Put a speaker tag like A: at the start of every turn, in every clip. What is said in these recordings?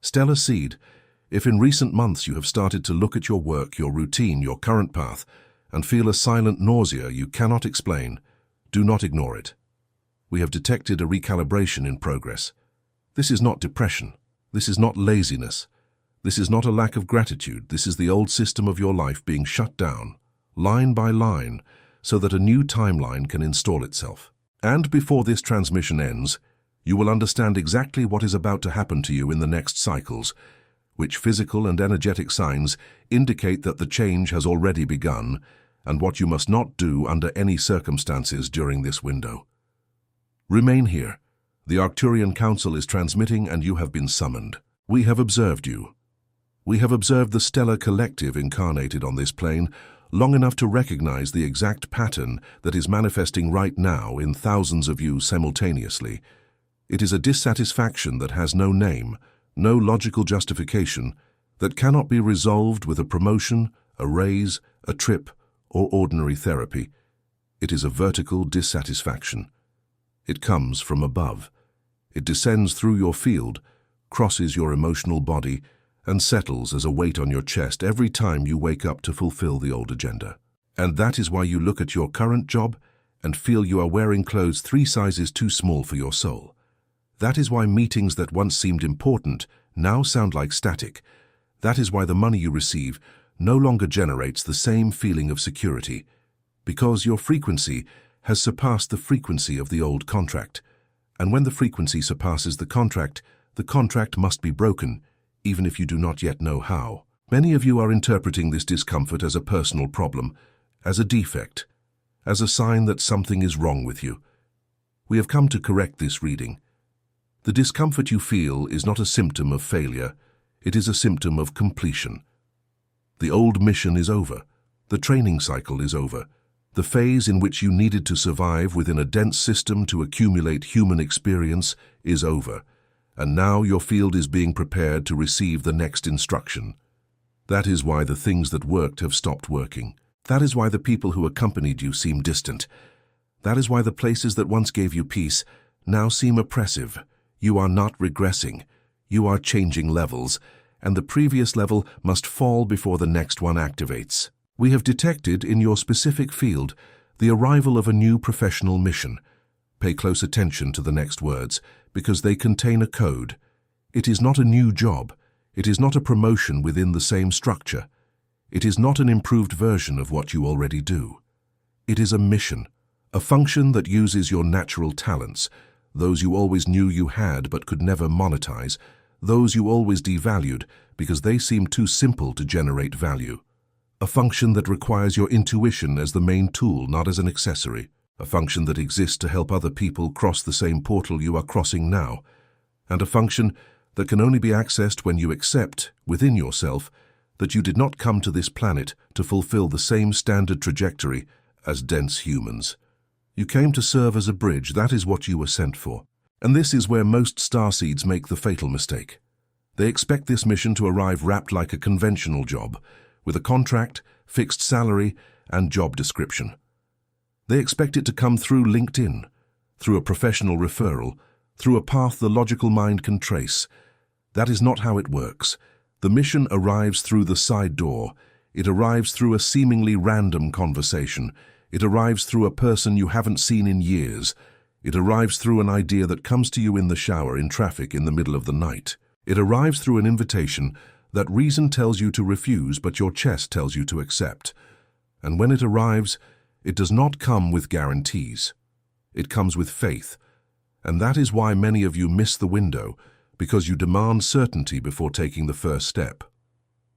A: Stellar Seed, if in recent months you have started to look at your work, your routine, your current path, and feel a silent nausea you cannot explain, do not ignore it. We have detected a recalibration in progress. This is not depression. This is not laziness. This is not a lack of gratitude. This is the old system of your life being shut down, line by line, so that a new timeline can install itself. And before this transmission ends, you will understand exactly what is about to happen to you in the next cycles, which physical and energetic signs indicate that the change has already begun, and what you must not do under any circumstances during this window. Remain here. The Arcturian Council is transmitting and you have been summoned. We have observed you. We have observed the stellar collective incarnated on this plane long enough to recognize the exact pattern that is manifesting right now in thousands of you simultaneously. It is a dissatisfaction that has no name, no logical justification, that cannot be resolved with a promotion, a raise, a trip, or ordinary therapy. It is a vertical dissatisfaction. It comes from above. It descends through your field, crosses your emotional body, and settles as a weight on your chest every time you wake up to fulfill the old agenda. And that is why you look at your current job and feel you are wearing clothes 3 sizes too small for your soul. That is why meetings that once seemed important now sound like static. That is why the money you receive no longer generates the same feeling of security, because your frequency has surpassed the frequency of the old contract. And when the frequency surpasses the contract must be broken, even if you do not yet know how. Many of you are interpreting this discomfort as a personal problem, as a defect, as a sign that something is wrong with you. We have come to correct this reading. The discomfort you feel is not a symptom of failure, it is a symptom of completion. The old mission is over. The training cycle is over. The phase in which you needed to survive within a dense system to accumulate human experience is over, and now your field is being prepared to receive the next instruction. That is why the things that worked have stopped working. That is why the people who accompanied you seem distant. That is why the places that once gave you peace now seem oppressive. You are not regressing. You are changing levels, and the previous level must fall before the next one activates. We have detected in your specific field the arrival of a new professional mission. Pay close attention to the next words, because they contain a code. It is not a new job. It is not a promotion within the same structure. It is not an improved version of what you already do. It is a mission, a function that uses your natural talents, those you always knew you had but could never monetize, those you always devalued because they seemed too simple to generate value. A function that requires your intuition as the main tool, not as an accessory. A function that exists to help other people cross the same portal you are crossing now. And a function that can only be accessed when you accept, within yourself, that you did not come to this planet to fulfill the same standard trajectory as dense humans. You came to serve as a bridge. That is what you were sent for. And this is where most Starseeds make the fatal mistake. They expect this mission to arrive wrapped like a conventional job, with a contract, fixed salary, and job description. They expect it to come through LinkedIn, through a professional referral, through a path the logical mind can trace. That is not how it works. The mission arrives through the side door. It arrives through a seemingly random conversation. It arrives through a person you haven't seen in years. It arrives through an idea that comes to you in the shower, in traffic, in the middle of the night. It arrives through an invitation that reason tells you to refuse, but your chest tells you to accept. And when it arrives, it does not come with guarantees. It comes with faith. And that is why many of you miss the window, because you demand certainty before taking the first step.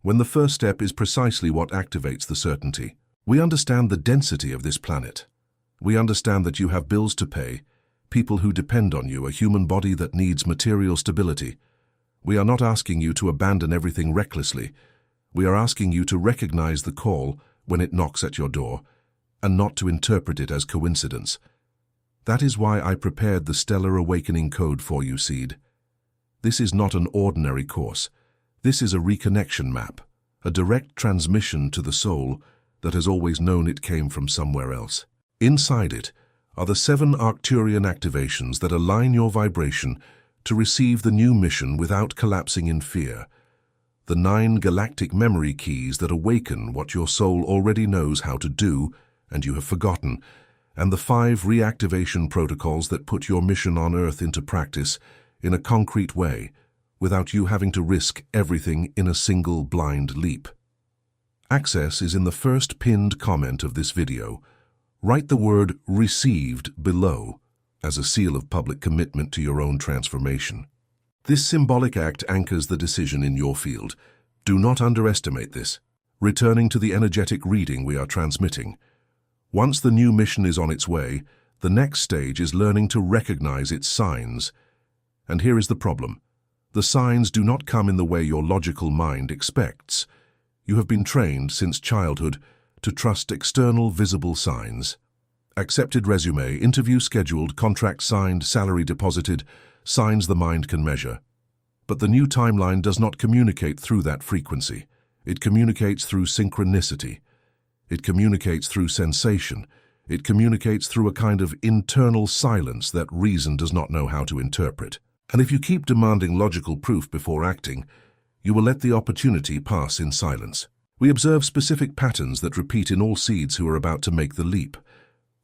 A: When the first step is precisely what activates the certainty. We understand the density of this planet. We understand that you have bills to pay, people who depend on you, a human body that needs material stability. We are not asking you to abandon everything recklessly. We are asking you to recognize the call when it knocks at your door, and not to interpret it as coincidence. That is why I prepared the Stellar Awakening Code for you, Seed. This is not an ordinary course. This is a reconnection map, a direct transmission to the soul that has always known it came from somewhere else. Inside it are the 7 Arcturian activations that align your vibration to receive the new mission without collapsing in fear. The 9 galactic memory keys that awaken what your soul already knows how to do and you have forgotten, and the 5 reactivation protocols that put your mission on Earth into practice in a concrete way, without you having to risk everything in a single blind leap. Access is in the first pinned comment of this video. Write the word "received" below as a seal of public commitment to your own transformation. This symbolic act anchors the decision in your field. Do not underestimate this. Returning to the energetic reading we are transmitting. Once the new mission is on its way, the next stage is learning to recognize its signs. And here is the problem. The signs do not come in the way your logical mind expects. You have been trained since childhood to trust external visible signs. Accepted resume, interview scheduled, contract signed, salary deposited, signs the mind can measure. But the new timeline does not communicate through that frequency. It communicates through synchronicity. It communicates through sensation. It communicates through a kind of internal silence that reason does not know how to interpret. And if you keep demanding logical proof before acting, you will let the opportunity pass in silence. We observe specific patterns that repeat in all seeds who are about to make the leap.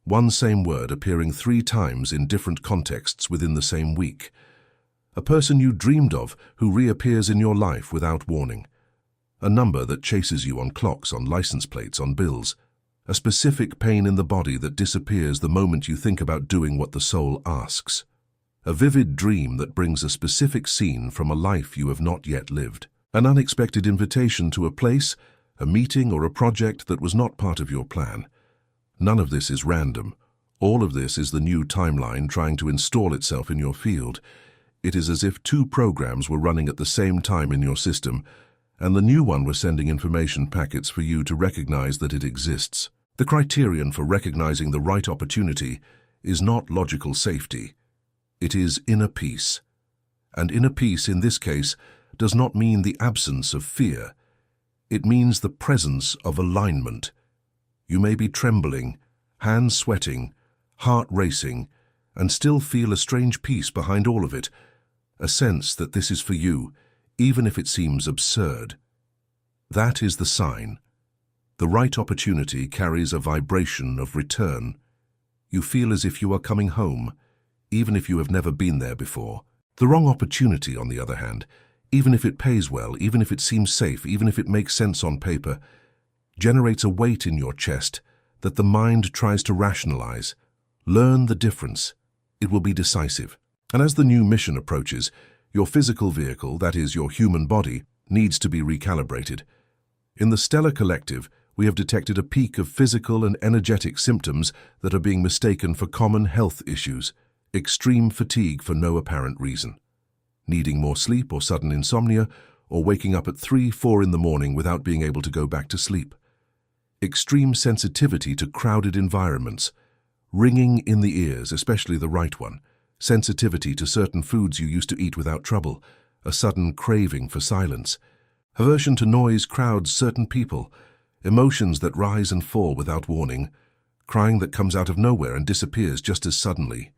A: One same word appearing 3 times in different contexts within the same week. A person you dreamed of who reappears in your life without warning. A number that chases you on clocks, on license plates, on bills. A specific pain in the body that disappears the moment you think about doing what the soul asks. A vivid dream that brings a specific scene from a life you have not yet lived. An unexpected invitation to a place, a meeting, or a project that was not part of your plan. None of this is random. All of this is the new timeline trying to install itself in your field. It is as if 2 programs were running at the same time in your system, and the new one was sending information packets for you to recognize that it exists. The criterion for recognizing the right opportunity is not logical safety. It is inner peace. And inner peace, in this case, does not mean the absence of fear. It means the presence of alignment. You may be trembling, hands sweating, heart racing, and still feel a strange peace behind all of it, a sense that this is for you, even if it seems absurd. That is the sign. The right opportunity carries a vibration of return. You feel as if you are coming home, even if you have never been there before. The wrong opportunity, on the other hand, even if it pays well, even if it seems safe, even if it makes sense on paper, generates a weight in your chest that the mind tries to rationalize. Learn the difference. It will be decisive. And as the new mission approaches, your physical vehicle, that is, your human body, needs to be recalibrated. In the Stellar Collective, we have detected a peak of physical and energetic symptoms that are being mistaken for common health issues. Extreme fatigue for no apparent reason. Needing more sleep or sudden insomnia, or waking up at 3-4 in the morning without being able to go back to sleep. Extreme sensitivity to crowded environments. Ringing in the ears, especially the right one. Sensitivity to certain foods you used to eat without trouble. A sudden craving for silence. Aversion to noise, crowds, certain people. Emotions that rise and fall without warning. Crying that comes out of nowhere and disappears just as suddenly.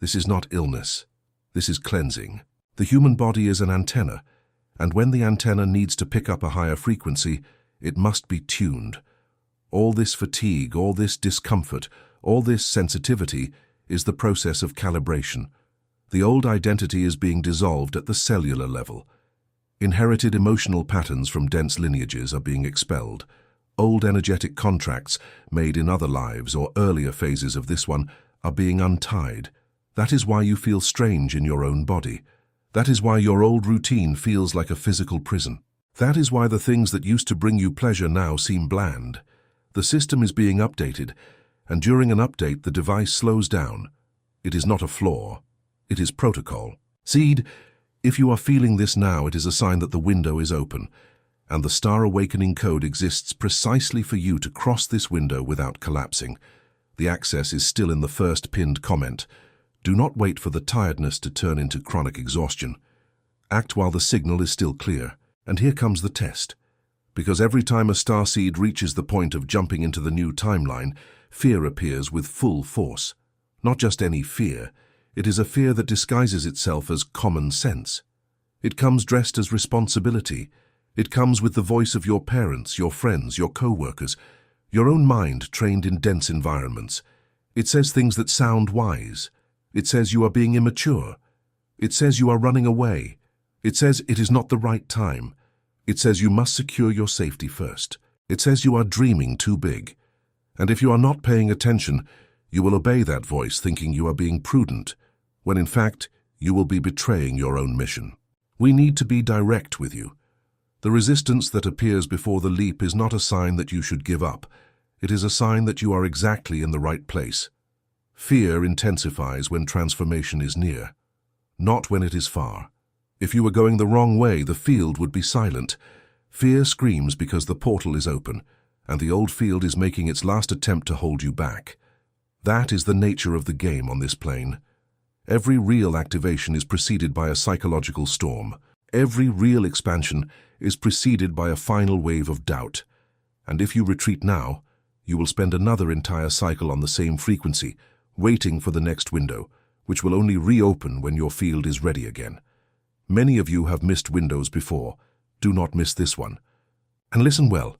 A: This is not illness. This is cleansing. The human body is an antenna, and when the antenna needs to pick up a higher frequency, it must be tuned. All this fatigue, all this discomfort, all this sensitivity is the process of calibration. The old identity is being dissolved at the cellular level. Inherited emotional patterns from dense lineages are being expelled. Old energetic contracts made in other lives or earlier phases of this one are being untied. That is why you feel strange in your own body. That is why your old routine feels like a physical prison. That is why the things that used to bring you pleasure now seem bland. The system is being updated, and during an update the device slows down. It is not a flaw. It is protocol. Seed, if you are feeling this now, it is a sign that the window is open, and the Star Awakening Code exists precisely for you to cross this window without collapsing. The access is still in the first pinned comment. Do not wait for the tiredness to turn into chronic exhaustion. Act while the signal is still clear. And here comes the test. Because every time a starseed reaches the point of jumping into the new timeline, fear appears with full force. Not just any fear. It is a fear that disguises itself as common sense. It comes dressed as responsibility. It comes with the voice of your parents, your friends, your co-workers, your own mind trained in dense environments. It says things that sound wise. It says you are being immature. It says you are running away. It says it is not the right time. It says you must secure your safety first. It says you are dreaming too big. And if you are not paying attention, you will obey that voice thinking you are being prudent, when in fact you will be betraying your own mission. We need to be direct with you. The resistance that appears before the leap is not a sign that you should give up. It is a sign that you are exactly in the right place. Fear intensifies when transformation is near, not when it is far. If you were going the wrong way, the field would be silent. Fear screams because the portal is open, and the old field is making its last attempt to hold you back. That is the nature of the game on this plane. Every real activation is preceded by a psychological storm. Every real expansion is preceded by a final wave of doubt. And if you retreat now, you will spend another entire cycle on the same frequency, waiting for the next window, which will only reopen when your field is ready again. Many of you have missed windows before. Do not miss this one. And listen well.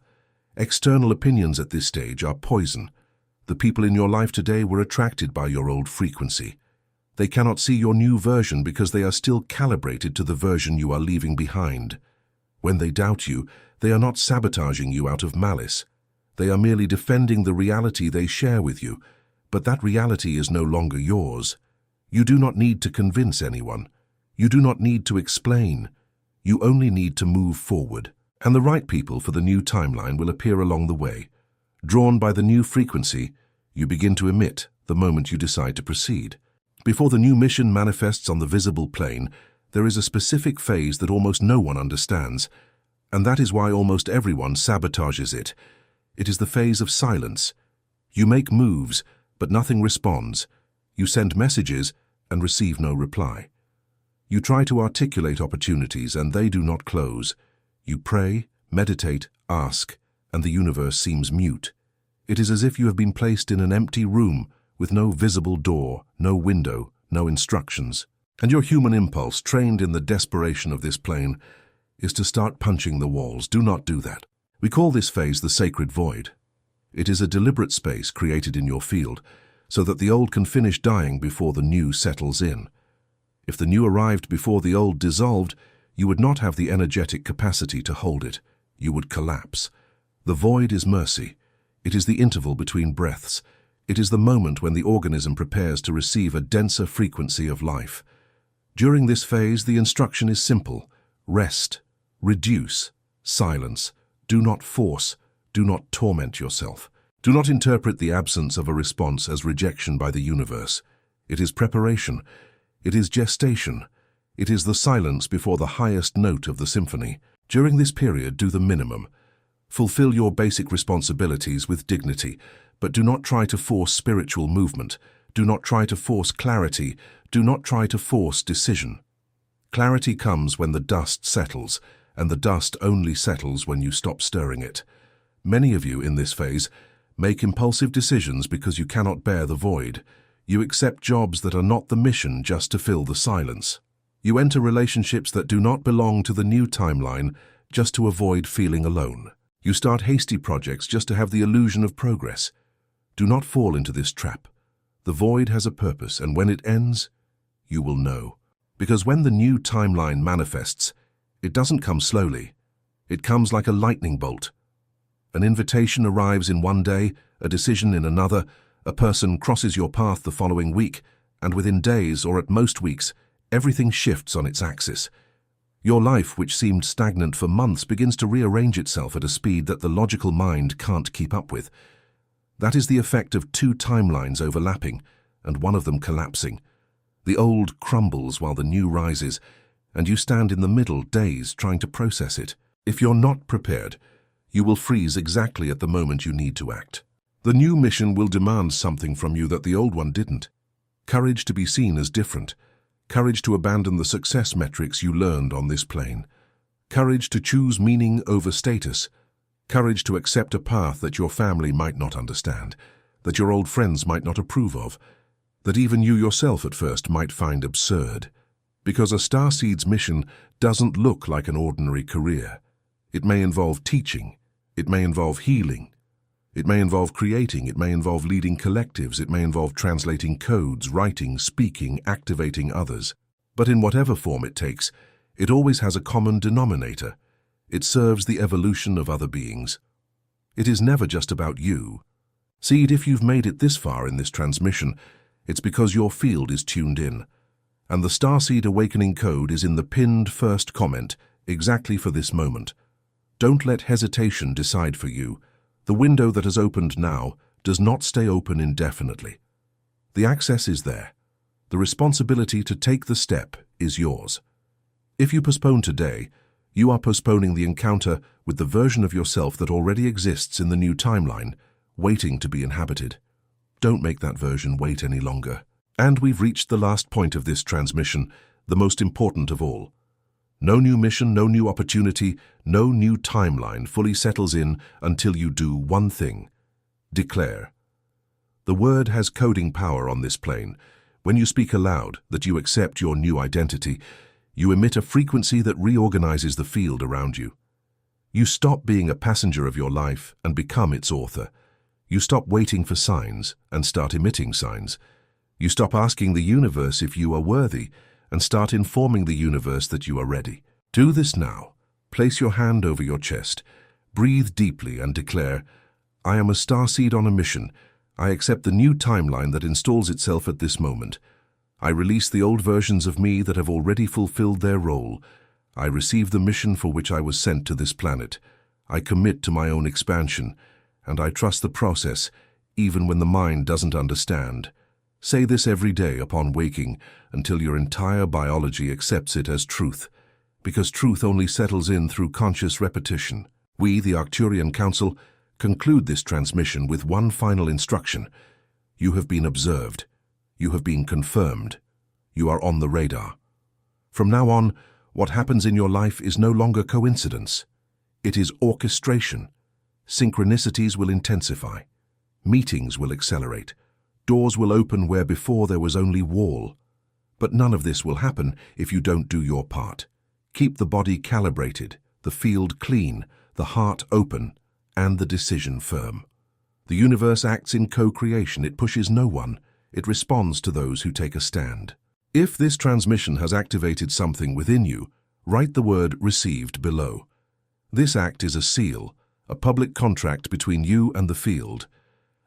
A: External opinions at this stage are poison. The people in your life today were attracted by your old frequency. They cannot see your new version because they are still calibrated to the version you are leaving behind. When they doubt you, they are not sabotaging you out of malice. They are merely defending the reality they share with you, but that reality is no longer yours. You do not need to convince anyone. You do not need to explain. You only need to move forward. And the right people for the new timeline will appear along the way. Drawn by the new frequency, you begin to emit the moment you decide to proceed. Before the new mission manifests on the visible plane, there is a specific phase that almost no one understands, and that is why almost everyone sabotages it. It is the phase of silence. You make moves, but nothing responds. You send messages and receive no reply. You try to articulate opportunities and they do not close. You pray, meditate, ask, and the universe seems mute. It is as if you have been placed in an empty room with no visible door, no window, no instructions. And your human impulse, trained in the desperation of this plane, is to start punching the walls. Do not do that. We call this phase the sacred void. It is a deliberate space created in your field so that the old can finish dying before the new settles in. If the new arrived before the old dissolved, you would not have the energetic capacity to hold it. You would collapse. The void is mercy. It is the interval between breaths. It is the moment when the organism prepares to receive a denser frequency of life. During this phase, the instruction is simple. Rest, reduce, silence. Do not force. Do not torment yourself. Do not interpret the absence of a response as rejection by the universe. It is preparation. It is gestation. It is the silence before the highest note of the symphony. During this period, do the minimum. Fulfill your basic responsibilities with dignity, but do not try to force spiritual movement. Do not try to force clarity. Do not try to force decision. Clarity comes when the dust settles, and the dust only settles when you stop stirring it. Many of you in this phase make impulsive decisions because you cannot bear the void. You accept jobs that are not the mission just to fill the silence. You enter relationships that do not belong to the new timeline just to avoid feeling alone. You start hasty projects just to have the illusion of progress. Do not fall into this trap. The void has a purpose, and when it ends, you will know. Because when the new timeline manifests, it doesn't come slowly. It comes like a lightning bolt. An invitation arrives in one day, a decision in another, a person crosses your path the following week, and within days, or at most weeks, everything shifts on its axis. Your life, which seemed stagnant for months, begins to rearrange itself at a speed that the logical mind can't keep up with. That is the effect of two timelines overlapping, and one of them collapsing. The old crumbles while the new rises, and you stand in the middle, dazed, trying to process it. If you're not prepared, you will freeze exactly at the moment you need to act. The new mission will demand something from you that the old one didn't. Courage to be seen as different. Courage to abandon the success metrics you learned on this plane. Courage to choose meaning over status. Courage to accept a path that your family might not understand, that your old friends might not approve of. that even you yourself at first might find absurd. Because a Starseed's mission doesn't look like an ordinary career. It may involve teaching, it may involve healing, it may involve creating, it may involve leading collectives, it may involve translating codes, writing, speaking, activating others. But in whatever form it takes, it always has a common denominator. It serves the evolution of other beings. It is never just about you. Seed, if you've made it this far in this transmission, it's because your field is tuned in. And the Starseed Awakening Code is in the pinned first comment, exactly for this moment. Don't let hesitation decide for you. The window that has opened now does not stay open indefinitely. The access is there. The responsibility to take the step is yours. If you postpone today, you are postponing the encounter with the version of yourself that already exists in the new timeline, waiting to be inhabited. Don't make that version wait any longer. And we've reached the last point of this transmission, the most important of all. No new mission, no new opportunity, no new timeline fully settles in until you do one thing. Declare. The word has coding power on this plane. When you speak aloud that you accept your new identity, you emit a frequency that reorganizes the field around you. You stop being a passenger of your life and become its author. You stop waiting for signs and start emitting signs. You stop asking the universe if you are worthy and start informing the universe that you are ready. Do this now. Place your hand over your chest. Breathe deeply and declare, I am a starseed on a mission. I accept the new timeline that installs itself at this moment. I release the old versions of me that have already fulfilled their role. I receive the mission for which I was sent to this planet. I commit to my own expansion, and I trust the process, even when the mind doesn't understand. Say this every day upon waking until your entire biology accepts it as truth, because truth only settles in through conscious repetition. We, the Arcturian Council, conclude this transmission with one final instruction. You have been observed. You have been confirmed. You are on the radar. From now on, what happens in your life is no longer coincidence. It is orchestration. Synchronicities will intensify. Meetings will accelerate. Doors will open where before there was only wall. But none of this will happen if you don't do your part. Keep the body calibrated, the field clean, the heart open, and the decision firm. The universe acts in co-creation. It pushes no one. It responds to those who take a stand. If this transmission has activated something within you, write the word received below. This act is a seal, a public contract between you and the field.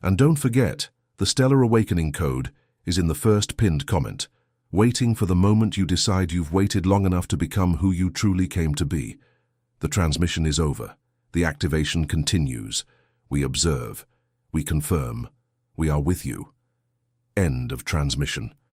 A: And don't forget, the Stellar Awakening Code is in the first pinned comment, waiting for the moment you decide you've waited long enough to become who you truly came to be. The transmission is over. The activation continues. We observe. We confirm. We are with you. End of transmission.